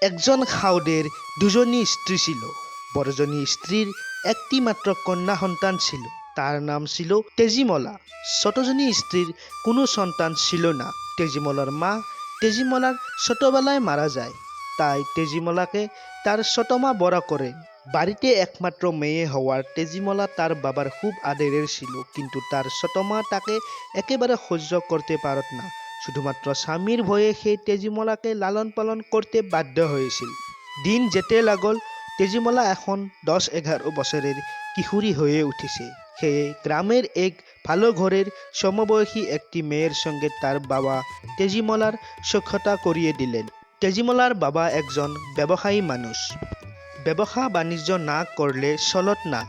একজন খাউদের দুজনী স্ত্রী ছিল। বড়জনী স্ত্রীর একটি মাত্র কন্যা সন্তান ছিল, তার নাম ছিল তেজিমলা। ছোটজনী স্ত্রীর কোনো সন্তান ছিল না। তেজিমলার মা তেজিমলার ছোটবেলায় মারা যায়, তাই তেজিমলাকে তার ছোট মা বড় করে। বাড়িতে একমাত্র মেয়ে হওয়ার তেজিমলা তার বাবার খুব আদরের ছিল, কিন্তু তার ছোট মা তাকে একেবারে সহ্য করতে পারত না। শুধুমাত্র স্বামীর ভয়ে সেই তেজিমলাকে লালন পালন করতে বাধ্য হয়েছিল। দিন যেতে লাগল, তেজিমলা এখন 10-11 বছরের কিশোরী হয়ে উঠেছে। সেয়ে গ্রামের এক ভালো ঘরের সমবয়সী একটি মেয়ের সঙ্গে তার বাবা তেজিমলার সাক্ষাৎ করিয়ে দিলেন। তেজিমলার বাবা একজন ব্যবসায়ী মানুষ। ব্যবসা বাণিজ্য না করলে চলত না,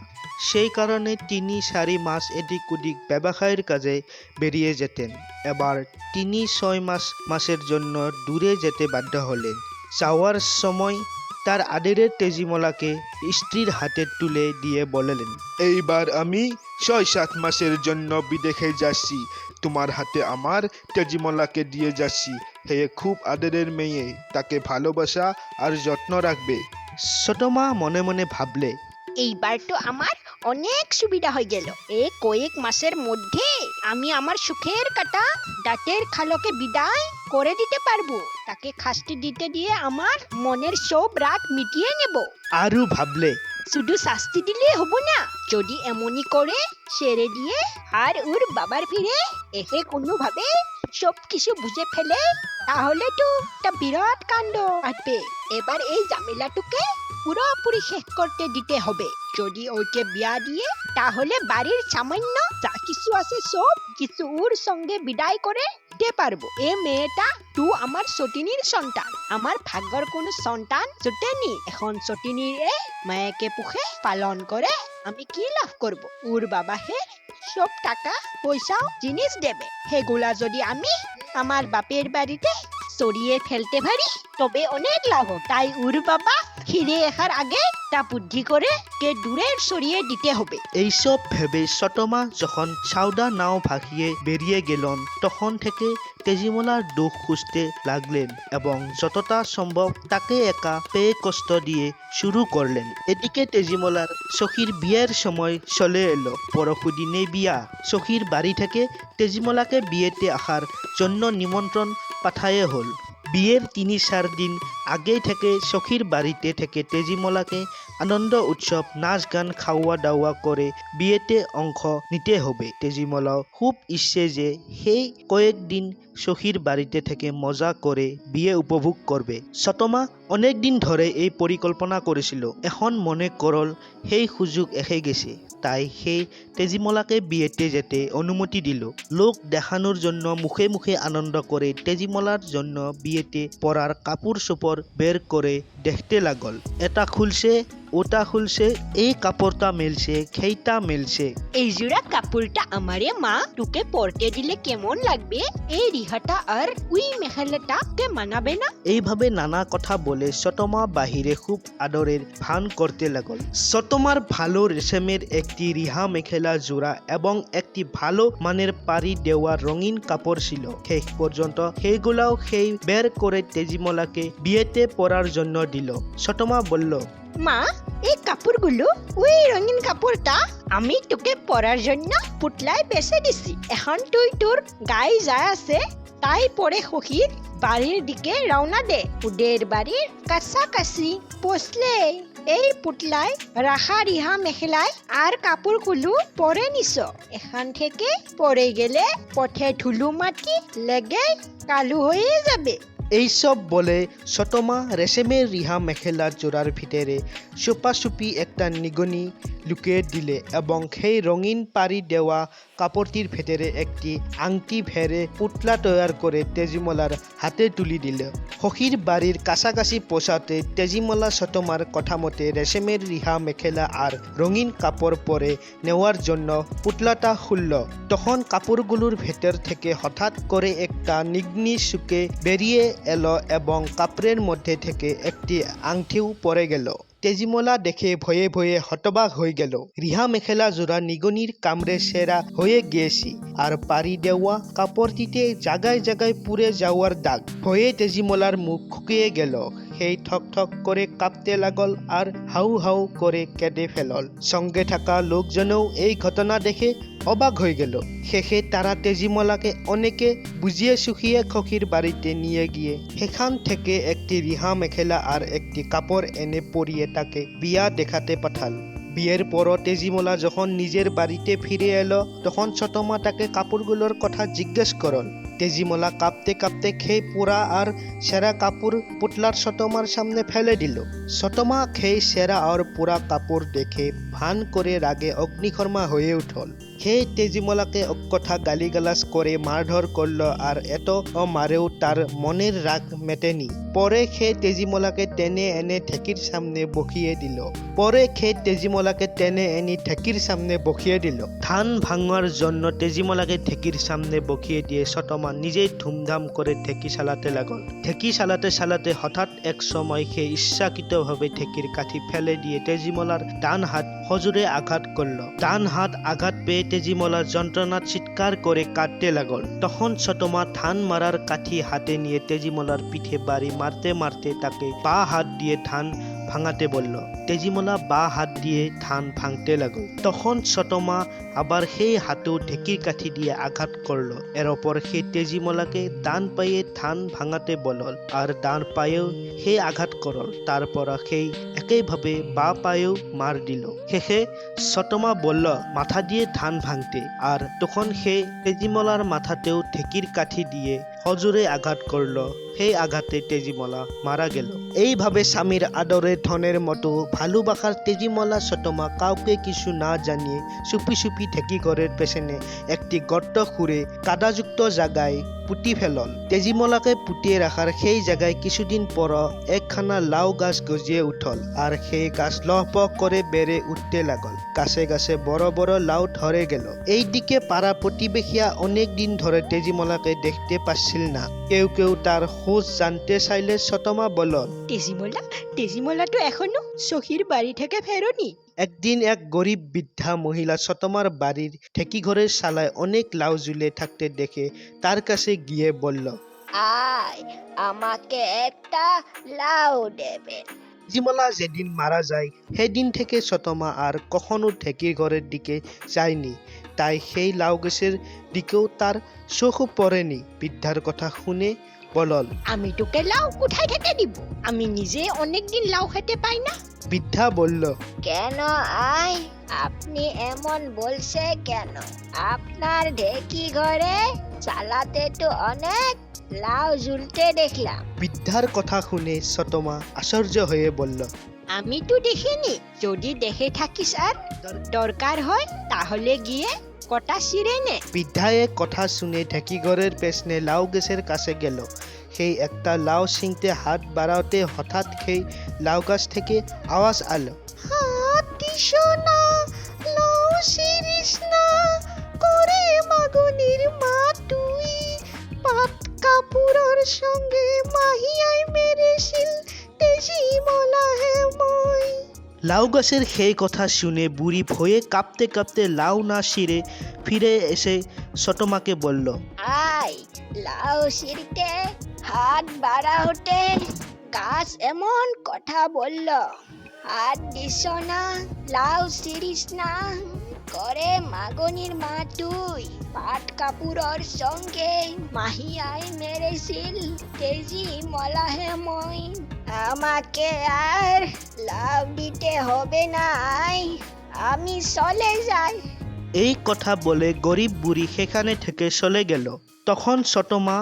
সেই কারণে 3-4 মাস এদিক ওদিক ব্যবসায়ের কাজে বেরিয়ে যেতেন। এবার 3-6 মাসের জন্য দূরে যেতে বাধ্য হলেন। যাওয়ার সময় তার আদরের তেজিমলাকে স্ত্রীর হাতে তুলে দিয়ে বললেন, এইবার আমি 6-7 মাসের জন্য বিদেশে যাচ্ছি, তোমার হাতে আমার তেজিমলাকে দিয়ে যাচ্ছি। হে খুব আদরের মেয়ে, তাকে ভালোবাসা আর যত্ন রাখবে। ছোট মা মনে মনে ভাবলে, এইবার তো আমার অনেক সুবিধা হয়ে গেল। এই কয়েক মাসের মধ্যে আমি আমার সুখের কাটা দাঁতের খালকে বিদায় করে দিতে পারবো। তাকে শাস্তি দিতে দিয়ে আমার মনের সব রাগ মিটিয়ে নেব। আরও ভাবলে, শুধু শাস্তি দিলে হবো না, যদি এমনই করে ছেড়ে দিয়ে আর ওর বাবার ফিরে এসে কোনোভাবে সবকিছু বুঝে ফেলে, তাহলে তো একটা বিরাট কাণ্ড আসবে। এবার এই ঝামেলাটুকে পুরোপুরি শেষ করতে দিতে হবে। যদি ওকে বিয়া দিয়ে, তাহলে বাড়ির সামান্য যা কিছু আছে সব কিছু ওর সঙ্গে বিদায় করে দিতে পারবো। এ মেয়েটা তো আমার সতিনীর সন্তান, আমার ভাগ্যর কোনো সন্তান জোটেনি। এখন সতিনীর এই মায়াকে পুষে পালন করে আমি কি লাভ করব? ওর বাবা হে সব টাকা পয়সা জিনিস দেবে, সেগুলা যদি আমি আমার বাপের বাড়িতে সরিয়ে ফেলতে পারি তবে অনেক লাভ। তাই ওর বাবা ফিরে আসার আগে তা বুদ্ধি করে কে দূরে সরিয়ে দিতে হবে। এইসব ভেবে ছোটমা যখন সাউদা নাও ভাসিয়ে বেরিয়ে গেলেন, তখন থেকে তেজিমলার দুঃখ খুঁজতে লাগলেন এবং যতটা সম্ভব তাকে একা পেয়ে কষ্ট দিয়ে শুরু করলেন। এদিকে তেজিমলার সখীর বিয়ের সময় চলে এলো। পরশুদিনে বিয়া। সখীর বাড়ি থেকে তেজিমলাকে বিয়েতে আসার জন্য নিমন্ত্রণ পাঠায়ে হল। বিয়ের 3-4 দিন আগে থেকে সখীর বাড়িতে থেকে তেজিমলাকে আনন্দ উৎসব, নাচ গান, খাওয়া দাওয়া করে বিয়েতে অংশ নিতে হবে। তেজিমলাও খুব ইচ্ছে যে সেই কয়েকদিন সখীর বাড়িতে থেকে মজা করে বিয়ে উপভোগ করবে। ছোটমা অনেকদিন ধরে এই পরিকল্পনা করেছিল, এখন মনে করল সেই সুযোগ এসে গেছে। তাই সেই তেজিমলাকে বিয়েতে যেতে অনুমতি দিল। লোক দেখানোর জন্য মুখে মুখে আনন্দ করে তেজিমলার জন্য বিয়েতে পরার কাপড় চোপড় বের করে দেখতে লাগল। এটা খুলছে, ওটা খুলছে, এই কাপড়টা মেলছে, সেইটা মেলছে। এই জোড়া কাপড়টা আমারে মা তোকে পরতে দিলে কেমন লাগবে? এই রিহাটা আর ওই মেখেলাটা তে মানাবে না? এইভাবে নানা কথা বলে ছোটমা বাহিরে খুব আদরের ভান করতে লাগল। ছোটমার ভালো রেশমের একটি রিহা মেখেলা জোড়া এবং একটি ভালো মানের পাড়ি দেওয়া রঙিন কাপড় ছিল। শেষ পর্যন্ত সেইগুলাও সেই বের করে তেজিমলাকে বিয়েতে পরার জন্য দিল। ছোটমা বলল, মা, এই কাপড়গুলো, ওই রঙিন কাপড়টা আমি তোকে পরার জন্য পুতলায় বেছে দিছি। এখন তুই তোর গায়ে যা আছে তাই পরে সখীর বাড়ির দিকে রওনা দে। ওদের বাড়ির কাছাকাছি পৌঁছলে এই পুতলায় রাখা রিহা মেখেলায় আর কাপড়গুলো পরে নিস। এখান থেকে পরে গেলে পথে ধুলো মাটি লেগে কালো হয়ে যাবে। এইসব বলে ছোটমা রেশমের রিহা মেখেলার জোড়ার ভিতরে চুপাচুপি একটা নিগনি লুকিয়ে দিলে এবং সেই রঙিন পাড়ি দেওয়া কাপড়টির ভেতরে একটি আংটি ভেড়ে পুতলা তৈয়ার করে তেজিমলার হাতে তুলি দিল। সখীর বাড়ির কাছাকাছি পৌঁছাতে তেজিমলা ছোটমার কথা মতে রেশমের রিহা মেখেলা আর রঙিন কাপড় পরে নেওয়ার জন্য পুতলাটা খুলল। তখন কাপড়গুলোর ভেতর থেকে হঠাৎ করে একটা নিগ্নি শুকে বেরিয়ে এলো এবং কাপড়ের মধ্যে থেকে একটি আংটিও পড়ে গেল। তেজিমলা দেখে ভয়ে ভয়ে হতবাক হয়ে গেল। রিহা মেখেলা জোড়া নিগনির কামড়ে সেরা হয়ে গিয়েছি, আর পাড়ি দেওয়া কাপড়টিতে জায়গায় জায়গায় পুড়ে যাওয়ার দাগ। ভয়ে তেজিমলার মুখ শুকিয়ে গেল। সেই ঠক ঠক করে কাঁপতে লাগল আর হাউ হাউ করে কেঁদে ফেলল। সঙ্গে থাকা লোকজনেও এই ঘটনা দেখে অবাক হয়ে গেল। শেষে তারা তেজীমলাকে অনেকে বুঝিয়ে সুখিয়ে খকির বাড়িতে নিয়ে গিয়ে সেখান থেকে একটি রিহা মেখেলা আর একটি কাপড় এনে পরিয়ে তাকে বিয়া দেখাতে পাঠাল। বিয়ের পর তেজীমলা যখন নিজের বাড়িতে ফিরে এলো তখন ছোটমা তাকে কাপড়গুলোর কথা জিজ্ঞেস করল। তেজীমলা কাঁপতে কাঁপতে খেয়ে পোড়া আর সেরা কাপড় পুতলার ছোটমার সামনে ফেলে দিল। ছোটমা খেয়ে সেরা আর পোড়া কাপড় দেখে ভান করে রাগে অগ্নিকর্মা হয়ে উঠল। খেয়ে তেজীমলাকে কথা গালিগালাজ করে মারধর করলো আর এত মারেও তার মনের রাগ মেটেনি। পরে খেয়ে তেজীমলাকে টেনে এনে ঠেকির সামনে বসিয়ে দিল। ধান ভাঙার জন্য তেজীমলাকে ঠেকির সামনে বসিয়ে দিয়ে ছোটমা নিজেই ধুমধাম করে ঠেকি চালাতে লাগল। ঠেকি চালাতে চালাতে হঠাৎ এক সময় সে ইচ্ছাকৃতভাবে ঠেকির কাঠি ফেলে দিয়ে তেজীমলার ডান হাত সজোরে আঘাত করল। ডান হাত আঘাত পেয়ে তেজীমলা যন্ত্রণার চিৎকার করে কাঁদতে লাগল। তখন ছোটমা ধান মারার কাঠি হাতে নিয়ে তেজীমলার পিঠে বাড়ি মারতে মারতে তাকে বা হাত দিয়ে ধান ভাঙাতে বলল। তেজীমলা বা হাত দিয়ে ধান ভাঙতে লাগল। তখন ছোটমা আবার সেই হাতেও ঢেকির কাঠি দিয়ে আঘাত করল। এর ওপর সেই তেজীমলাকে ডান পায়ে ধান ভাঙাতে বলল আর ডান পায়েও সেই আঘাত করল। তারপর সেই একইভাবে বা পায়েও মার দিল। শেষে ছোটমা বলল মাথা দিয়ে ধান ভাঙতে, আর তখন সেই তেজীমলার মাথাতেও ঢেকির কাঠি দিয়ে সজোরে আঘাত করল। সেই আঘাতে তেজীমলা মারা গেল। এইভাবে স্বামীর আদরে ধনের মতো ভালোবাসার তেজীমলা ছোটমা কাউকে কিছু না জানিয়ে চুপি চুপি ঢেকি ঘরের পেছনে একটি গর্ত খুঁড়ে কাদাযুক্ত জায়গায় পুঁতি ফেলল। তেজীমলাকে পুঁতিয়ে রাখার সেই জায়গায় কিছুদিন পর একখানা লাউ গাছ গজিয়ে উঠল আর সেই গাছ লহপহ করে বেড়ে উঠতে লাগল। গাছে গাছে বড় বড় লাউ ধরে গেল। এইদিকে পাড়া প্রতিবেশীরা অনেক দিন ধরে তেজীমলাকে দেখতে পাচ্ছিল না। কেউ কেউ তার খোঁজ জানতে চাইলে ছোটমা বলল, তেজীমলা তো এখনো সখীর বাড়ি থেকে ফেরোনি। একদিন এক গরিব বৃদ্ধা মহিলা ছোটমার বাড়ির ঠেকি ঘরের শালায় অনেক লাউ ঝুলে থাকতে দেখে তার কাছে গিয়ে বলল, আয় আমাকে একটা লাউ দেবে। তেজীমলা যেদিন মারা যায় সেদিন থেকে ছোটমা আর কখনো ঠেকির ঘরের দিকে যায়নি। তাই সেই লাউ গাছের দিকেও তার চোখ পড়েনি। বৃদ্ধার কথা শুনে বলল, আমি তোকে লাউ কোথায় থেকে দিব? আমি নিজে অনেকদিন লাউ খেতে পাই না। বৃদ্ধা বলল, কেন আয় আপনি এমন বলছে কেন? আপনার ঢেকি ঘরে চালাতে তো অনেক লাউ ঝুলতে দেখলাম। বৃদ্ধার কথা শুনে ছোটমা আশ্চর্য হয়ে বলল, আমি তো দেখিনি। যদি দেখে থাকিস আর দরকার হয় তাহলে গিয়ে কটা ছিঁড়ে নে। বৃদ্ধায় কথা শুনে ঢেকি ঘরের পেছনে লাউ গাছের কাছে গেল। সেই একটা লাউ ছিঁড়তে হাত বাড়াতে হঠাৎ সেই লাউ গাছ থেকে আওয়াজ আলো, হাত দিস না, লাউ ছিঁড়িস না, করে মাগনির মা তুই, পাট কাপড়ের সঙ্গে মাহিয়াই মেরেছিল তেজীমলা হে মই। লাউ গাছের সেই কথা শুনে বুড়ি ভয়ে কাঁপতে কাঁপতে লাউ না ছিঁড়ে ফিরে এসে ছোটমাকে বলল, আয় লাউ ছিঁড়তে হাত বাড়াতে গাছ এমন কথা বলল, হাত দিস না, লাউ ছিঁড়িস না, করে মাগনির মা তুই, পাট কাপড়ের সঙ্গে মাহিয়াই মেরেছিল তেজীমলা হে মই। আমাকে আর লাউ দিতে হবে না, আমি চলে যাই। এই কথা বলে গরিব বুড়ি সেখানে থেকে চলে গেল। তখন ছোটমা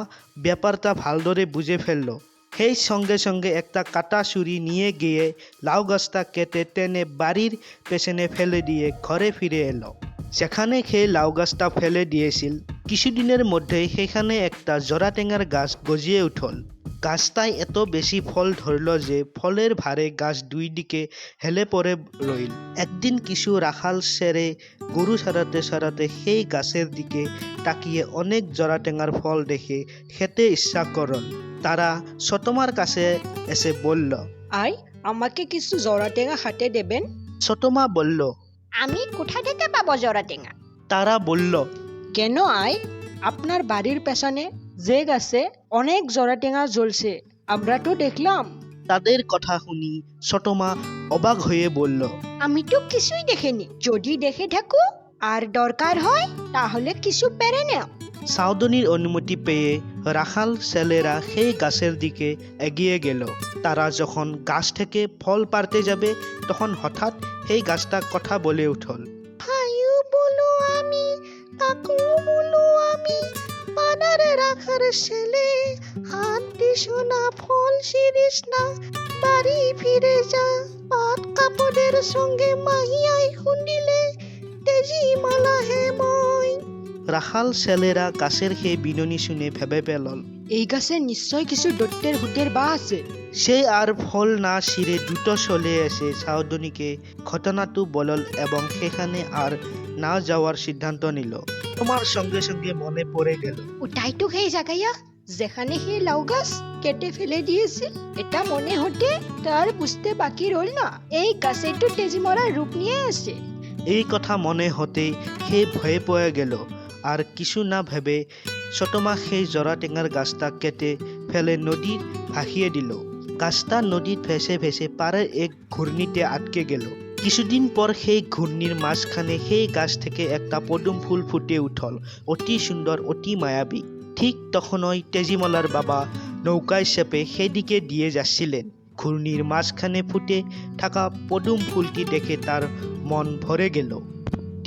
ব্যাপারটা ভালদরে বুঝে ফেলল। সেই সঙ্গে সঙ্গে একটা কাটা ছুরি নিয়ে গিয়ে লাউ গাছটা কেটে টেনে বাড়ির পেছনে ফেলে দিয়ে ঘরে ফিরে এলো। সেখানে সেই লাউ গাছটা ফেলে দিয়েছিল কিছুদিনের মধ্যেই সেখানে একটা জোড়া টেঙার গাছ গজিয়ে উঠল। গাছটায় এত বেশি ফল ধরল যে ফলের ভারে গাছ দুই দিকে হেলে পড়ে রইল। একদিন কিছু রাখাল সেরে গরু সারাতে সারাতে সেই গাছের দিকে তাকিয়ে অনেক জোড়া টেঙার ফল দেখে খেতে ইচ্ছা করল। তারা ছোটমার কাছে এসে বলল, আয় আমাকে কিছু জোড়া টেঙা হাতে দেবেন। ছোটমা বলল, আমি কোথা থেকে পাবো জোড়া টেঙা? তারা বলল, কেন আয়, আপনার বাড়ির পেছনে যে গাছে অনেক জোড়া টেঙা জ্বলছে আমরা তো দেখলাম। তাদের কথা শুনি ছোটমা অবাক হয়ে বলল, আমি তো কিছুই দেখিনি। যদি দেখে থাকো আর দরকার হয় তাহলে কিছু পেরে নাও। সাউদনির অনুমতি পেয়ে রাখাল ছেলেরা সেই গাছের দিকে এগিয়ে গেল। তারা যখন গাছ থেকে ফল পাড়তে যাবে তখন হঠাৎ সেই গাছটা কথা বলে উঠল। ভাইও বলো আমি, কাকু বলো আমি, পানারে রাখার ছেলে, হাত দিস না ফল ছিঁড়িস না, বাড়ি ফিরে যা, পাট কাপড়ের সঙ্গে মাহিয়াই খুন্দিলে তেজি মালা হে মই। রাখাল ছেলেরা গাছের সেই বিননি শুনে ভেবে পেলল, এই গাছে নিশ্চয় কিছু দৈত্যের ভূতের বা আছে। সে আর ফল না ছিঁড়ে দ্রুত চলে এসে সাউদনিকে ঘটনাটো বলল এবং সেখানে আর না যাওয়ার সিদ্ধান্ত নিল। তোমার সঙ্গে সঙ্গে মনে পড়ে গেল, ওটাই তো সেই জায়গায়া যেখানে সেই লাউ গাছ কেটে ফেলে দিয়েছিল। এটা মনে হতে তার বুঝতে বাকি রইল না, এই গাছে তো তেজিমলার রূপ নিয়ে আসে। এই কথা মনে হতেই সে ভয়ে পড়ে গেল আর কিছু না ভেবে ছোটমা সেই জৰা টেঙার গাছটা কেটে ফেলে নদীর ভাসিয়ে দিল। গাছটা নদীত ভেসে ভেসে পাড়ের এক ঘূর্ণিতে আটকে গেল। কিছুদিন পর সেই ঘূর্ণির মাঝখানে সেই গাছ থেকে একটা পদুম ফুল ফুটে উঠল, অতি সুন্দর, অতি মায়াবী। ঠিক তখনই তেজিমলার বাবা নৌকায় চেপে সেদিকে দিয়ে যাচ্ছিলেন। ঘূর্ণির মাঝখানে ফুটে থাকা পদুম ফুলটি দেখে তার মন ভরে গেল।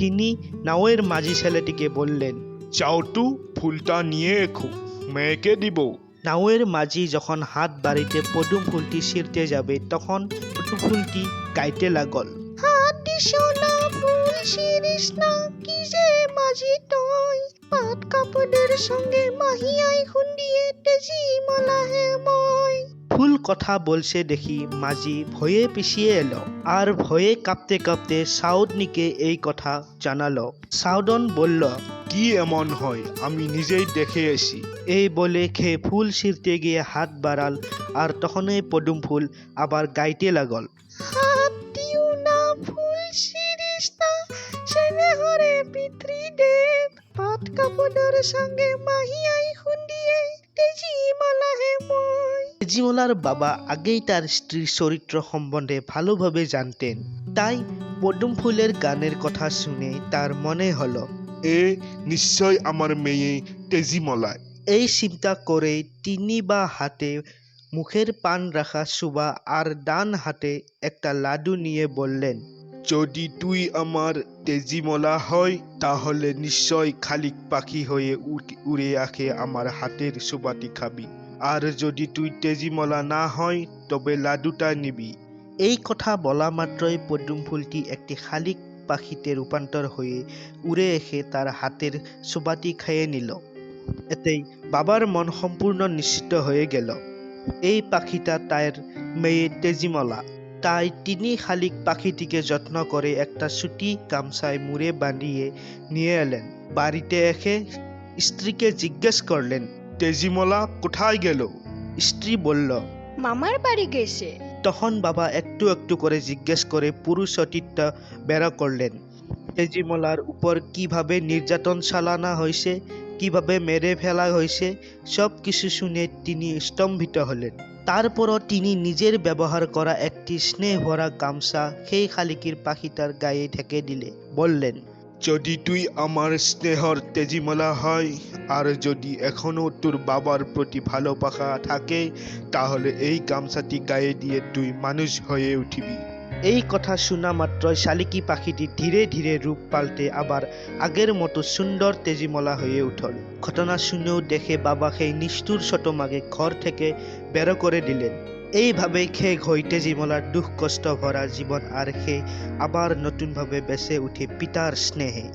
তিনি নাওয়ের মাঝি ছেলেটিকে বললেন, যাও তো ফুলটা নিয়ে এখো, মেয়েকে দিব। নাওয়ের মাঝি যখন হাত বাড়িতে পদুম ফুলটি ছিঁড়তে যাবে তখন পদুম ফুলটি গাইতে লাগল, হাত দিস না ফুল ছিঁড়িস না, কি যে মাঝি তুই, পাট কাপড়ের সঙ্গে মাহিয়াই খুন্দিয়ে তেজি মালা হে মই। ফুল কথা বলছে দেখি মাঝি ভয়ে পিছিয়ে এলো আর ভয়ে কাঁপতে কাঁপতে সাউদনিকে এই কথা জানালো। সাউদন বলল, কি এমন হয় আমি নিজেই দেখে এসি। এই বলে খেয়ে ফুল ছিঁড়তে গিয়ে হাত বাড়াল আর তখনই পদুম ফুল আবার গাইতে লাগল, হাত দিও না ফুল ছিঁড়িস না, সেনে হরে পিতৃদেব, পাট কাপড়ের সঙ্গে মাহিয়াই খুন্দিয়ে তেজি মালা হে মই। তেজিমলার বাবা আগেই তার স্ত্রীর চরিত্র সম্বন্ধে ভালোভাবে জানতেন, তাই পদুম ফুলের গানের কথা শুনে তার মনে হলো এ নিশ্চয় আমার মেয়ে তেজিমলায়। এই চিন্তা করে তিনি বা হাতে মুখের পান রাখা সুবা আর ডান হাতে একটা লাডু নিয়ে বললেন, যদি তুই আমার তেজিমলা হয় তাহলে নিশ্চয় খালিক পাখি হয়ে উড়ে আসে আমার হাতের সুবাটি খাবি, আর যদি তুই তেজিমলা না হয় তবে লাডুটা নিবি। এই কথা বলা মাত্রই পদুম ফুলটি একটি শালিক পাখিতে রূপান্তর হয়ে উড়ে এসে তার হাতের সুবাটি খেয়ে নিল। এতেই বাবার মন সম্পূর্ণ নিশ্চিত হয়ে গেল, এই পাখিটা তার মেয়ে তেজিমলা। তাই তিনি শালিক পাখিটিকে যত্ন করে একটা সুতি গামছায় মুড়ে বাঁধিয়ে নিয়ে এলেন। বাড়িতে এসে স্ত্রীকে জিজ্ঞেস করলেন, তেজিমলা কোথায় গেল? স্ত্রী বলল, মামার বাড়ি গেছে। তখন বাবা একটু একটু করে জিজ্ঞেস করে পুরো সতীর্থ বের করলেন। তেজিমলার উপর কিভাবে নির্যাতন চালানো হয়েছে, কিভাবে মেরে ফেলা হয়েছে, সব কিছু শুনে তিনি স্তম্ভিত হলেন। তারপরও তিনি নিজের ব্যবহার করা একটি স্নেহ ভরা গামছা সেই শালিকির পাখিটার গায়ে ঢেকে দিলে বললেন, যদি তুই আমার স্নেহর তেজিমলা হয় আর যদি এখনো তোর বাবার প্রতি ভালোবাসা থাকে তাহলে এই গামছাটি গায়ে দিয়ে তুই মানুষ হয়ে উঠিবি। এই কথা শোনা মাত্রই শালিকি পাখিটি ধীরে ধীরে রূপ পাল্টে আবার আগের মতো সুন্দর তেজিমলা হয়ে উঠল। ঘটনা শুনেও দেখে বাবা সেই নিষ্ঠুর ছোটমাকে ঘর থেকে বের করে দিলেন। এইভাবে খেয়ে হয়ে তেজিমলার দুঃখ কষ্ট ভরা জীবন আর সে আবার নতুনভাবে বেঁচে উঠে পিতার স্নেহে।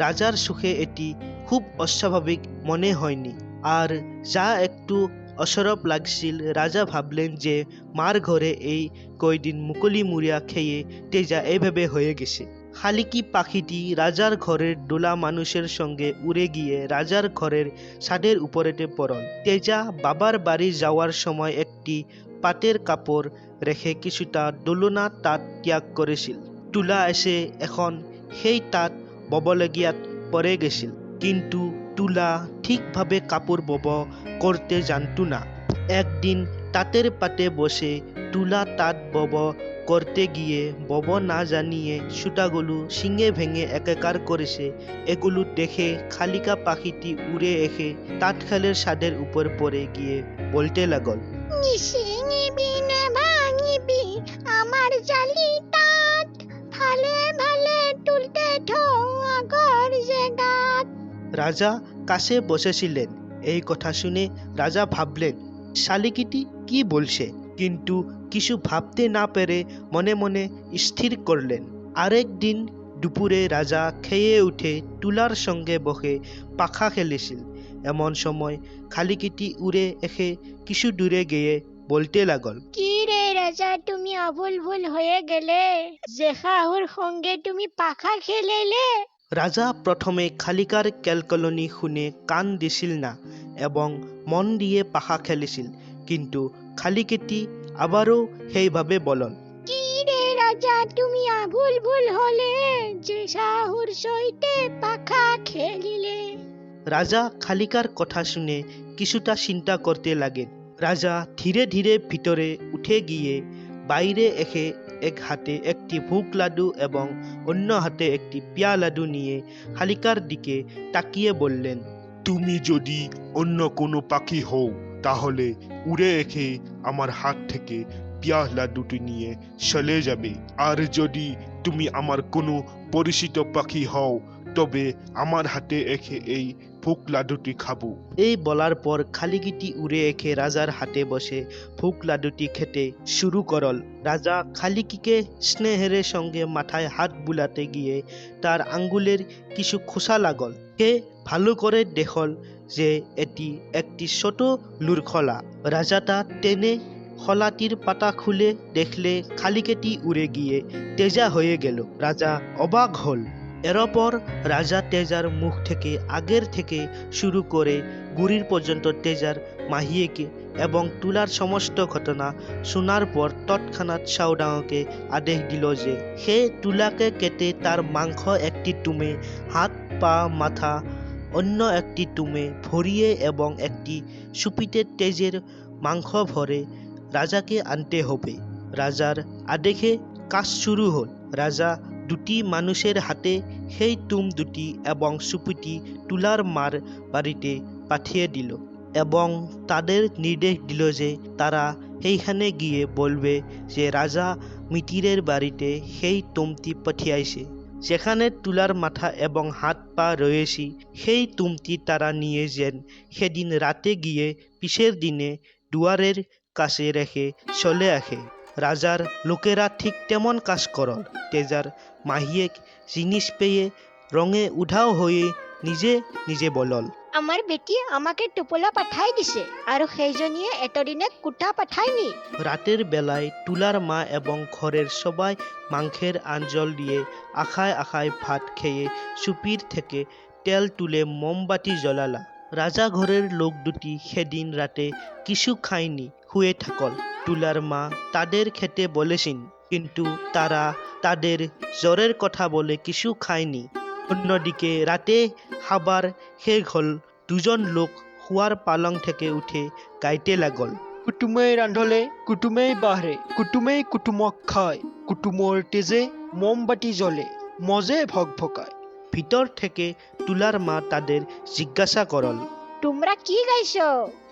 রাজার সুখে এটি খুব অস্বাভাবিক মনে হয়নি, আর যা একটু অসরব লাগছিল। রাজা ভাবলেন যে মার ঘরে এই কয়দিন মুকলি মুড়িয়া খেয়ে তেজা এইভাবে হয়ে গেছে। শালিকি পাখিটি রাজার ঘরের দোলা মানুষের সঙ্গে উড়ে গিয়ে রাজার ঘরের ছাদের উপরেতে পড়ল। তেজা বাবার বাড়ি যাওয়ার সময় একটি পাটের কাপড় রেখে কিছুটা দোলনা তাঁত ত্যাগ করেছিল। তুলা এসে এখন সেই তাঁত ববলগীয়াত পড়ে গেছিল, কিন্তু তুলা ঠিকভাবে কাপড় বব করতে জানতো না। একদিন তাঁতের পাটে বসে তুলা তাঁত বব করতে গিয়ে বব না জানিয়ে সুতাগুলো শিঙে ভেঙে একাকার করেছে। এগুলো দেখে খালিকা পাখিটি উড়ে এসে তাঁতখালের ছাদের উপর পড়ে গিয়ে বলতে লাগল, নিশিঙিবি নে ভাঙিবি আমার জালি তাঁত, ভালে ভালে তুলতে থো আগর জেগাত। রাজা কাছে বসেছিলেন। এই কথা শুনে রাজা ভাবলেন শালিকিটি কি বলছে, কিন্তু কিছু ভাবতে না পেরে মনে মনে স্থির করলেন। আরেক দিন দুপুরে রাজা খেয়ে উঠে তুলার সঙ্গে বসে পাখা খেলেছিল। এমন সময় শালিকিটি উড়ে এসে কিছু দূরে গিয়ে বলতে লাগল, কি রে রাজা, তুমি আবুল ভুল হয়ে গেলে যে শাহুর সঙ্গে তুমি পাখা খেলেলে। রাজা প্রথমে খালিকার ক্যালকলনি শুনে কান দিছিল না এবং মন দিয়ে পাখা খেলিছিল, কিন্তু খালিকেটি আবারও সেইভাবে বলল, কি রে রাজা, তুমি আবুল ভুল হলে যে শাহুর সইতে পাখা খেলিলে। রাজা খালিকার কথা শুনে কিছুটা চিন্তা করতে লাগেন। রাজা ধীরে ধীরে ভিতরে উঠে গিয়ে বাইরে এসে এক হাতে একটি ভোগ লাডু এবং অন্য হাতে একটি পিয়া লাডু নিয়ে খালিকার দিকে তাকিয়ে বললেন, তুমি যদি অন্য কোনো পাখি হও তাহলে উড়ে এসে আমার হাত থেকে পিয়াহ লাড্ডুটি নিয়ে চলে যাবে, আর যদি তুমি আমার কোনো পরিচিত পাখি হও তবে আমার হাতে এসে এই ভোগ লাড্ডুটি খাবো। এই বলার পর খালিকিটি উড়ে এসে রাজার হাতে বসে ভোগ লাডুটি খেতে শুরু করল। রাজা খালিকিকে স্নেহের সঙ্গে মাথায় হাত বুলাতে গিয়ে তার আঙ্গুলের কিছু খোসা লাগল। সে ভালো করে দেখল যে এটি একটি ছোট লুরখলা। রাজা তা টেনে খলাটির পাতা খুলে দেখলে খালিকেটি উড়ে গিয়ে তেজা হয়ে গেল। রাজা অবাক হল। এরপর রাজা তেজার মুখ থেকে আগের থেকে শুরু করে গুড়ির পর্যন্ত তেজার মাহিয়েকে এবং তুলার সমস্ত ঘটনা শোনার পর তৎক্ষণাৎ সাউদাঙকে আদেশ দিল যে সে তুলাকে কেটে তার মাংস একটি টুমে, হাত পা মাথা অন্য একটি টুমে ভরিয়ে এবং একটি সুপিতে তেজের মাংস ভরে রাজাকে আনতে হবে। রাজার আদেশে কাজ শুরু হল। রাজা দুটি মানুষের হাতে সেই তুম দুটি এবং সুপিটি তুলার মার বাড়িতে পাঠিয়ে দিল এবং তাদের নির্দেশ দিল যে তারা সেইখানে গিয়ে বলবে যে রাজা মিতিরের বাড়িতে সেই তুমটি পাঠিয়েছে। যেখানে তুলার মাথা এবং হাত পা রয়েছে সেই তুমটি তারা নিয়ে যেন সেদিন রাতে গিয়ে পিছের দিনে দুয়ারের কাছে রেখে চলে আসে। রাজার লোকেরা ঠিক তেমন কাজ করল। তেজার মাহিয়েক জিনিস পেয়ে রঙে উধাও হয়ে নিজে নিজে বলল, আমার বেটি আমাকে টোপলা পাঠাই দিছে আৰু সেইজনীয়ে এতদিনে কুটা পাঠায়নি। রাতের বেলায় তুলার মা এবং ঘরের সবাই মাংসের আঞ্জল দিয়ে আখায় আখায় ভাত খেয়ে সুপির থেকে তেল তুলে মোমবাতি জ্বলালা। রাজা ঘরের লোক দুটি সেদিন রাতে কিছু খায়নি, শুয়ে থাকল। তুলার মা তাদের খেতে বলেছেন, কিন্তু তারা তাদের জ্বরের কথা বলে কিছু খায়নি। অন্যদিকে রাতে খাবার শেষ হল। দুজন লোক শোয়ার পালং থেকে উঠে গাইতে লাগল, কুটুমেই ৰান্ধলে কুটুমেই বাঢ়ে, কুটুমেই কুটুমক খায়, কুটুমৰ তেজে মমবাতি জ্বলে, মজে ভকভকায়। ভিতর থেকে তুলার মা তাদের জিজ্ঞাসা করল। তোমরা কি গাইছো?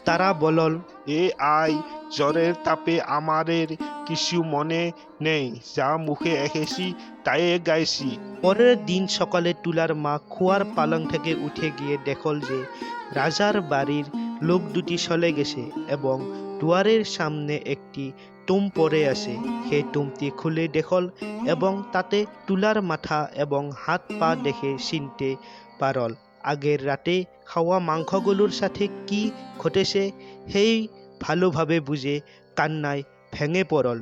তারা বলল, এ আই জ্বরের তাপে আমাদের কিছু মনে নেই, যা মুখে এসেছি তাই গাইছি। পরের দিন সকালে তুলার মা খোয়ার পালং থেকে উঠে গিয়ে দেখল যে রাজার বাড়ির লোক দুটি চলে গেছে এবং দুয়ারের সামনে একটি তুম পড়ে আছে। সেই তুমটি খুলে দেখল এবং তাতে তুলার মাথা এবং হাত পা দেখে চিনতে পারল আগের রাতে খাওয়া মাংসগুলোর সাথে কি ঘটেছে সেই ভালোভাবে বুঝে কান্নায় ভেঙে পড়ল।